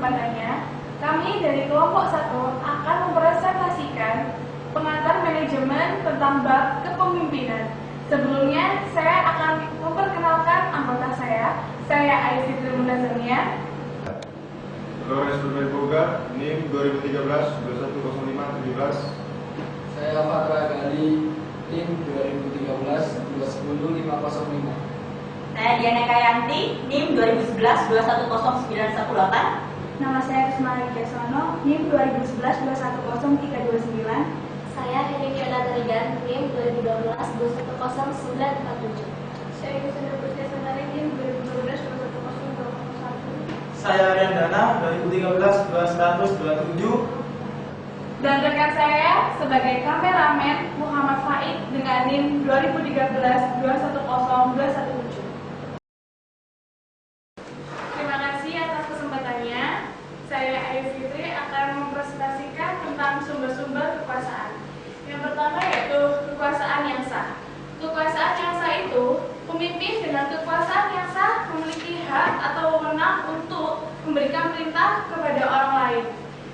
kesempatannya, kami dari kelompok 1 akan mempresentasikan pengantar manajemen tentang bab kepemimpinan. Sebelumnya, saya akan memperkenalkan anggota saya Aifitri Munazamia. Flores Boga, NIM 2013-2105-17. Saya Fatra Gali, NIM 2013-210-505. Saya Diana Kayanti, NIM 2011-210918. Nama saya Risma Wijasono, NIM 2011-210329. Saya Heni Fiona Tarigan, NIM 2012-210947. Saya Yusuf Pustiasari, NIM 2012-210201. Saya Ariandana, 2013-2127. Dan rekan saya sebagai kameramen Muhammad Faid dengan NIM 2013-210217. Terima kasih atas kesempatannya. Saya Aifitri akan mempresentasikan tentang sumber-sumber kekuasaan. Yang pertama yaitu kekuasaan yang sah. Kekuasaan yang sah itu, pemimpin dengan kekuasaan yang sah memiliki hak atau wewenang untuk memberikan perintah kepada orang lain,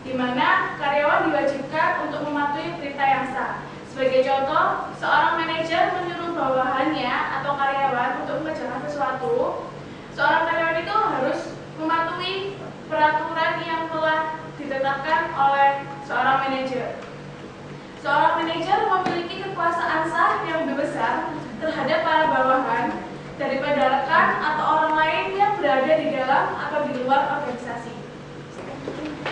di mana karyawan diwajibkan untuk mematuhi perintah yang sah. Sebagai contoh, seorang manajer menyuruh bawahannya atau karyawan untuk mengerjakan sesuatu. Seorang karyawan itu harus mematuhi peraturan yang telah ditetapkan oleh seorang manajer. Seorang manajer memiliki kekuasaan sah yang lebih besar terhadap para bawahan daripada rekan atau orang lain yang berada di dalam atau di luar organisasi.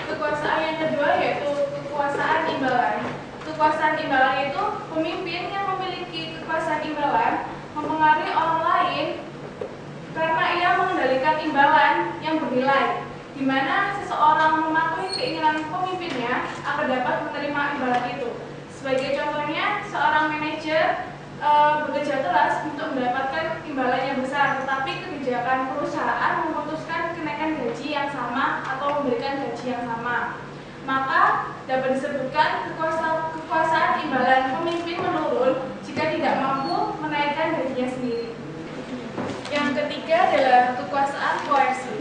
Kekuasaan yang kedua yaitu kekuasaan imbalan. Kekuasaan imbalan itu pemimpin yang memiliki kekuasaan imbalan mempengaruhi orang lain karena ia mengendalikan imbalan yang bernilai, di mana seseorang mematuhi keinginan pemimpinnya akan dapat menerima imbalan itu. Sebagai contohnya, seorang manajer bekerja keras untuk mendapatkan imbalan yang besar, tetapi kebijakan perusahaan memutuskan kenaikan gaji yang sama atau memberikan gaji yang sama. Maka dapat disebutkan kekuasaan imbalan pemimpin menurun jika tidak mampu menaikkan gajinya sendiri. Yang ketiga adalah kekuasaan koersif.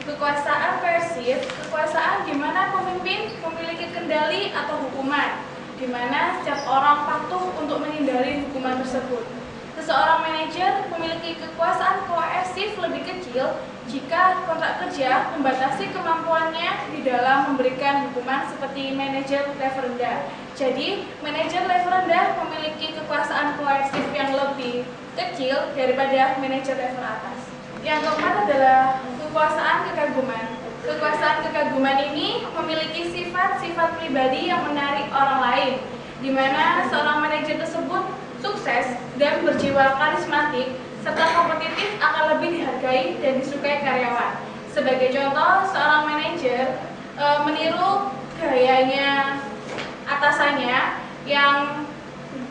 Kekuasaan koersif, kekuasaan di mana pemimpin memiliki kendali atau hukuman, di mana setiap orang patuh untuk menghindari hukuman tersebut. Seseorang manajer memiliki kekuasaan koersif lebih kecil jika kontrak kerja membatasi kemampuannya di dalam memberikan hukuman seperti manajer level rendah. Jadi, manajer level rendah memiliki kekuasaan koersif yang lebih kecil daripada manajer level atas. Yang keempat adalah kekuasaan kekaguman. Kekuasaan kekaguman ini memiliki sifat-sifat pribadi yang menarik orang lain, di mana seorang manajer tersebut sukses dan berjiwa karismatik serta kompetitif akan lebih dihargai dan disukai karyawan. Sebagai contoh, seorang manajer meniru gayanya atasannya yang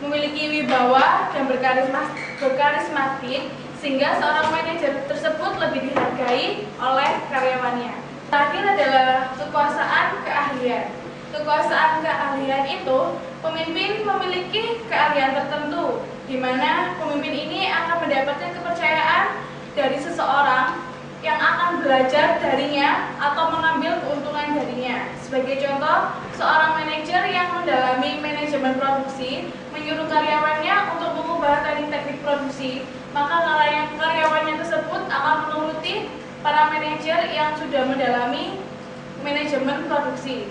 memiliki wibawa dan berkarismatik, sehingga seorang manajer tersebut lebih dihargai oleh karyawannya. Terakhir adalah kekuasaan keahlian. Kekuasaan keahlian itu, pemimpin memiliki keahlian tertentu, di mana pemimpin ini akan mendapatkan kepercayaan dari seseorang yang akan belajar darinya atau mengambil keuntungan darinya. Sebagai contoh, seorang manajer yang mendalami manajemen produksi menyuruh karyawannya untuk mengubah teknik produksi, maka karyawannya tersebut akan menuruti para manajer yang sudah mendalami manajemen produksi.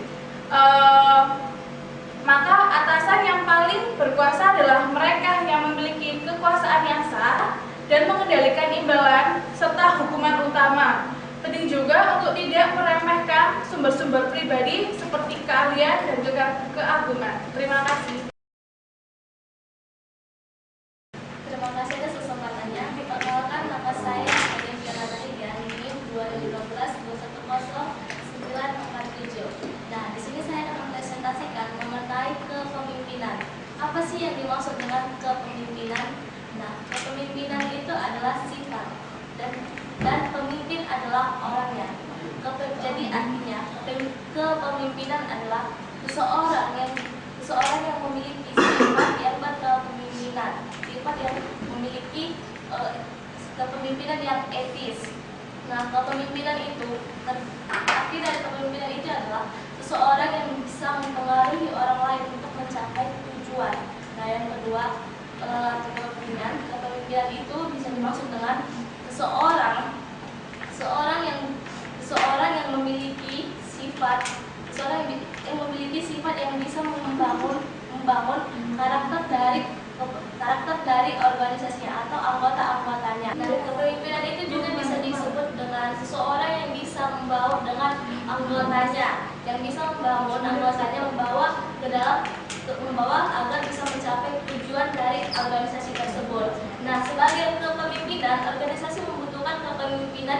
Maka atasan yang paling berkuasa adalah mereka yang memiliki kekuasaan yang sah dan mengendalikan imbalan serta hukuman utama. Penting juga untuk tidak meremehkan sumber-sumber pribadi seperti keahlian dan keagungan. Terima kasih. Terima kasih atas kesempatannya. Perkenalkan, nama saya Heni Fiona Tarigan, NIM 2012-210947. Nah, di sini saya akan mempresentasikan mengenai kepemimpinan. Apa sih yang dimaksud dengan kepemimpinan? Nah, kepemimpinan itu adalah sifat dan pemimpin adalah orangnya. Jadi artinya kepemimpinan adalah seseorang yang memiliki sifat yang berkepemimpinan, sifat yang memiliki kepemimpinan yang etis. Nah, kepemimpinan itu arti dari kepemimpinan itu adalah seseorang yang bisa mempengaruhi orang lain untuk mencapai tujuan. Nah, yang kedua, kepemimpinan itu bisa dimaksud dengan seseorang yang memiliki sifat yang bisa membangun karakter dari organisasinya atau anggota-anggotanya. Nah, kepemimpinan itu juga bisa disebut dengan seseorang yang bisa membawa dengan anggotanya, yang bisa membangun anggotanya membawa agar bisa mencapai tujuan dari organisasi tersebut. Nah, sebagai kepemimpinan, organisasi membutuhkan kepemimpinan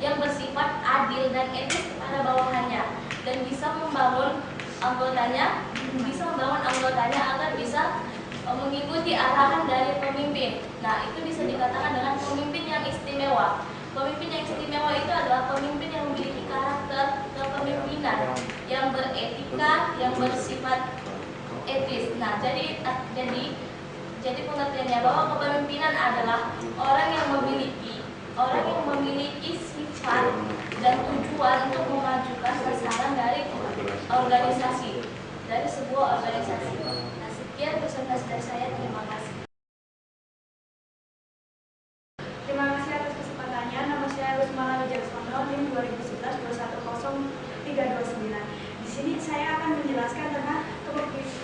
yang bersifat adil dan etis kepada bawahannya dan bisa membangun anggotanya agar bisa mengikuti arahan dari pemimpin. Nah, itu bisa dikatakan dengan pemimpin yang istimewa. Pemimpin yang istimewa itu adalah pemimpin yang memiliki karakter kepemimpinan yang beretika, yang bersifat etis. Nah, jadi pengertiannya bahwa kepemimpinan adalah orang yang memiliki sifat dan tujuan untuk memajukan sasaran dari sebuah organisasi. Nah, sekian presentasi dari saya. Terima kasih. Terima kasih atas kesempatannya. Nama saya Rusmala Wijaksono, NIM 2011-210329. Di sini saya akan menjelaskan tentang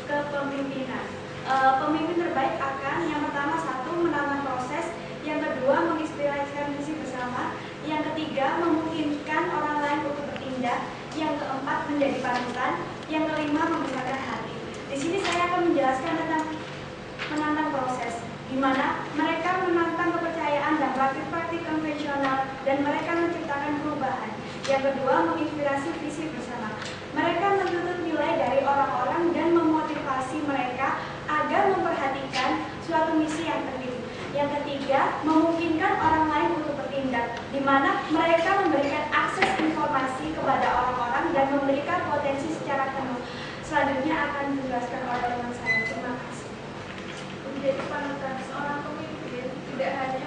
kepemimpinan. Pemimpin terbaik akan yang pertama, satu, menambah proses, yang kedua, menginspirasikan visi bersama, yang ketiga, memungkinkan orang lain untuk bertindak, yang keempat, menjadi panutan, yang kelima, membesarkan hati. Di sini saya akan menjelaskan tentang menantang proses, di mana mereka menantang kepercayaan dan praktik-praktik konvensional dan mereka menciptakan perubahan. Yang kedua, menginspirasi visi bersama. Mereka menuntut nilai dari orang-orang dan memotivasi mereka agar memperhatikan suatu misi yang penting. Yang ketiga, memungkinkan orang lain untuk bertindak, di mana mereka memberikan akses informasi kepada orang-orang dan memberikan potensi secara penuh. Selanjutnya akan dijelaskan oleh teman saya. Terima kasih. Menjadi panutan seorang pemimpin tidak hanya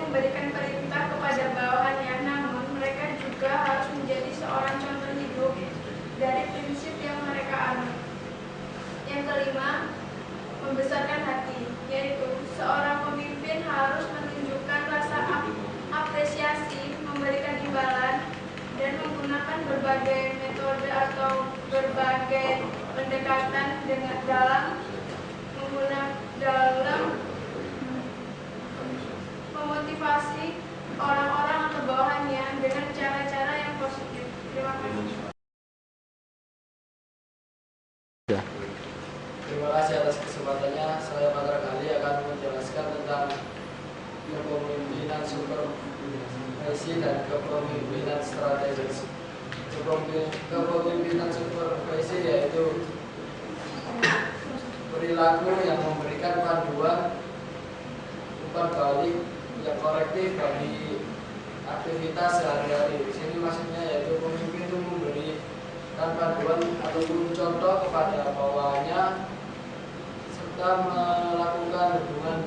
memberikan perintah kepada bawahannya, namun mereka juga harus menjadi seorang contoh hidup dari prinsip yang mereka anut. Yang kelima, membesarkan hati, yaitu seorang pemimpin harus menunjukkan rasa apresiasi, memberikan imbalan, dan menggunakan berbagai metode atau berbagai pendekatan dalam memotivasi orang-orang atau bawahannya dengan cara-cara yang positif. Terima kasih. Terima kasih atas kesempatannya. Saya Patra Gali akan menjelaskan tentang kepemimpinan supervisi dan kepemimpinan strategis. Kepemimpinan supervisi yaitu perilaku yang memberikan panduan umpan balik yang korektif bagi aktivitas sehari-hari. Di sini maksudnya yaitu pemimpin itu memberikan panduan ataupun contoh kepada bawahannya serta melakukan hubungan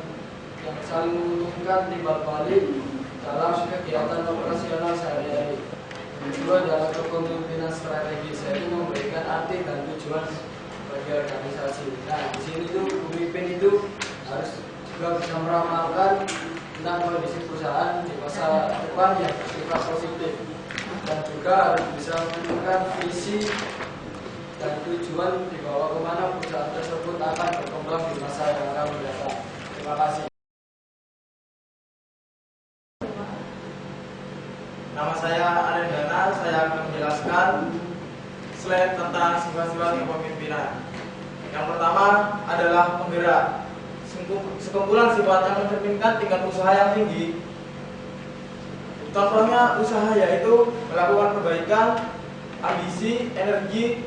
yang saling menguntungkan timbal balik dalam kegiatan operasional sehari-hari. Kedua adalah kepemimpinan strategis, yaitu memberikan arti dan tujuan bagi organisasi. Nah, di sini tuh pemimpin itu harus juga bisa meramalkan tentang kondisi perusahaan di masa depan yang bersifat positif dan juga harus bisa menentukan visi dan tujuan dibawa kemana perusahaan tersebut akan berkembang di masa yang akan mendatang. Terima kasih. Nama saya Arendana, saya akan menjelaskan slide tentang sifat-sifat kepemimpinan. Yang pertama adalah penggerak. Sekumpulan sifat yang mencerminkan tingkat usaha yang tinggi. Contohnya usaha yaitu melakukan perbaikan, ambisi, energi,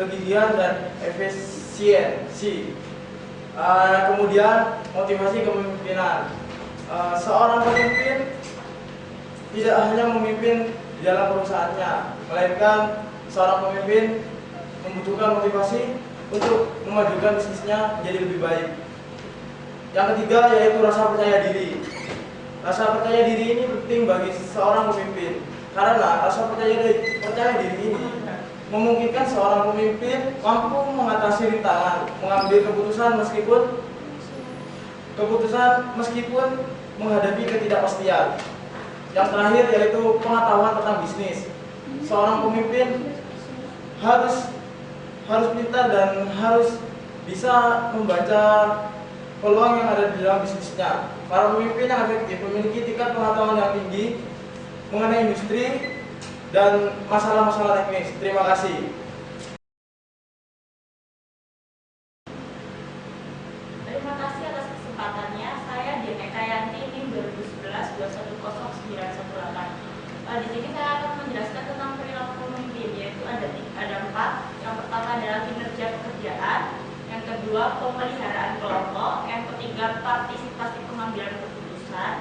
kegigihan, dan efisiensi. Kemudian motivasi kepemimpinan. Seorang pemimpin tidak hanya memimpin di dalam perusahaannya, melainkan seorang pemimpin membutuhkan motivasi untuk memajukan bisnisnya menjadi lebih baik. Yang ketiga yaitu rasa percaya diri. Rasa percaya diri ini penting bagi seorang pemimpin. Karena rasa percaya diri ini memungkinkan seorang pemimpin mampu mengatasi rintangan, mengambil keputusan meskipun menghadapi ketidakpastian. Yang terakhir yaitu pengetahuan tentang bisnis. Seorang pemimpin harus pintar dan harus bisa membaca peluang yang ada di dalam bisnisnya. Para pemimpin yang efektif memiliki tingkat pengetahuan yang tinggi mengenai industri dan masalah-masalah teknis. Terima kasih. Terima kasih atas kesempatannya. Saya Diana Kayanti, NIM 2011-210918. Di sini saya akan menjelaskan tentang perilaku pemimpin, yaitu ada 4. Yang pertama adalah kinerja pekerjaan, yang kedua pemeliharaan kelompok, yang ketiga partisipasi pengambilan keputusan,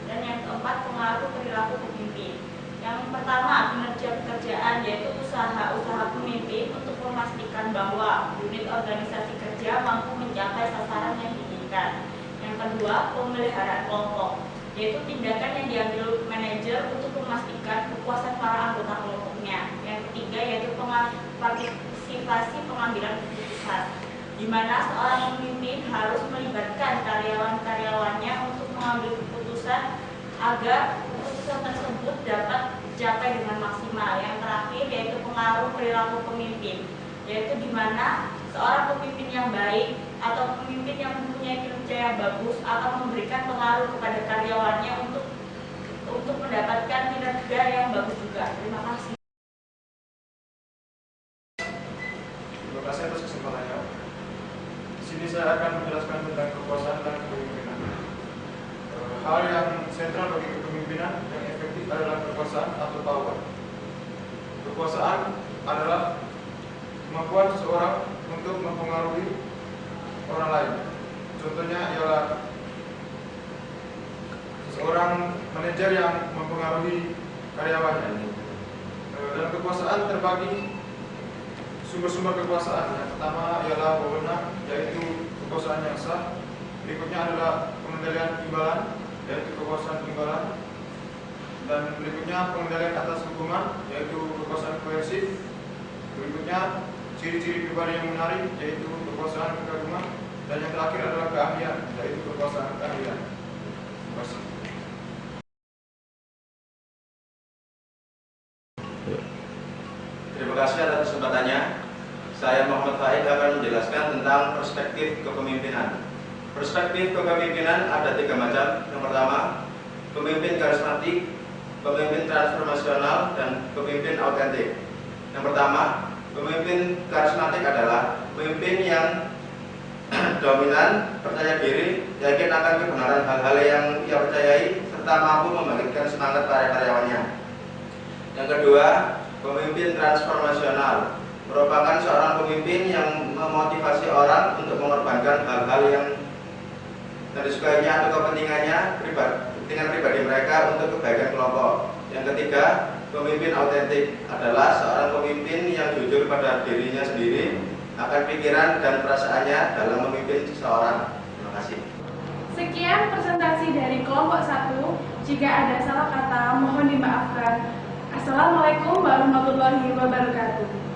dan yang keempat pengaruh perilaku pemimpin. Yang pertama, kinerja pekerjaan, yaitu usaha pemimpin untuk memastikan bahwa unit organisasi kerja mampu mencapai sasaran yang diinginkan. Yang kedua, pemeliharaan kelompok, yaitu tindakan yang diambil manajer untuk memastikan kepuasan para anggota kelompoknya. Yang ketiga, yaitu partisipasi pengambilan keputusan, di mana seorang pemimpin harus melibatkan karyawan-karyawannya untuk mengambil keputusan agar keputusan tersebut dapat dicapai dengan maksimal. Yang terakhir yaitu pengaruh perilaku pemimpin, yaitu di mana seorang pemimpin yang baik atau pemimpin yang mempunyai kinerja yang bagus akan memberikan pengaruh kepada karyawannya untuk mendapatkan kinerja yang bagus juga. Terima kasih. Terima kasih atas kesempatannya. Di sini saya akan menjelaskan tentang kekuasaan dan kepemimpinan. Hal yang sentral bagi kepemimpinan yang efektif adalah kekuasaan atau power. Kekuasaan adalah kemampuan seseorang untuk mempengaruhi orang lain. Contohnya ialah seseorang manajer yang mempengaruhi karyawannya. Dalam kekuasaan terbagi sumber-sumber kekuasaan. Yang pertama ialah wewenang, yaitu kekuasaan yang sah. Berikutnya adalah pengendalian imbalan, yaitu kekuasaan imbalan. Dan berikutnya pengendalian atas hukuman, yaitu kekuasaan koersif. Berikutnya ciri-ciri pribadi yang menarik, yaitu kekuasaan kekaguman. Dan yang terakhir adalah keahlian, yaitu kekuasaan keahlian. Terima kasih. Terima kasih atas kesempatannya. Saya Muhammad Faid akan menjelaskan tentang perspektif kepemimpinan. Perspektif kepemimpinan ada 3 macam. Yang pertama, pemimpin karismatik, pemimpin transformasional, dan pemimpin autentik. Yang pertama, pemimpin karismatik adalah pemimpin yang dominan, percaya diri, yakin akan kebenaran hal-hal yang ia percayai, serta mampu membangkitkan semangat para karyawannya. Yang kedua, pemimpin transformasional merupakan seorang pemimpin yang memotivasi orang untuk mengorbankan hal-hal yang disukainya atau kepentingan pribadi mereka untuk kebaikan kelompok. Yang ketiga, pemimpin autentik adalah seorang pemimpin yang jujur pada dirinya sendiri, akan pikiran dan perasaannya dalam memimpin seseorang. Terima kasih. Sekian presentasi dari kelompok 1. Jika ada salah kata, mohon dimaafkan. Assalamualaikum warahmatullahi wabarakatuh.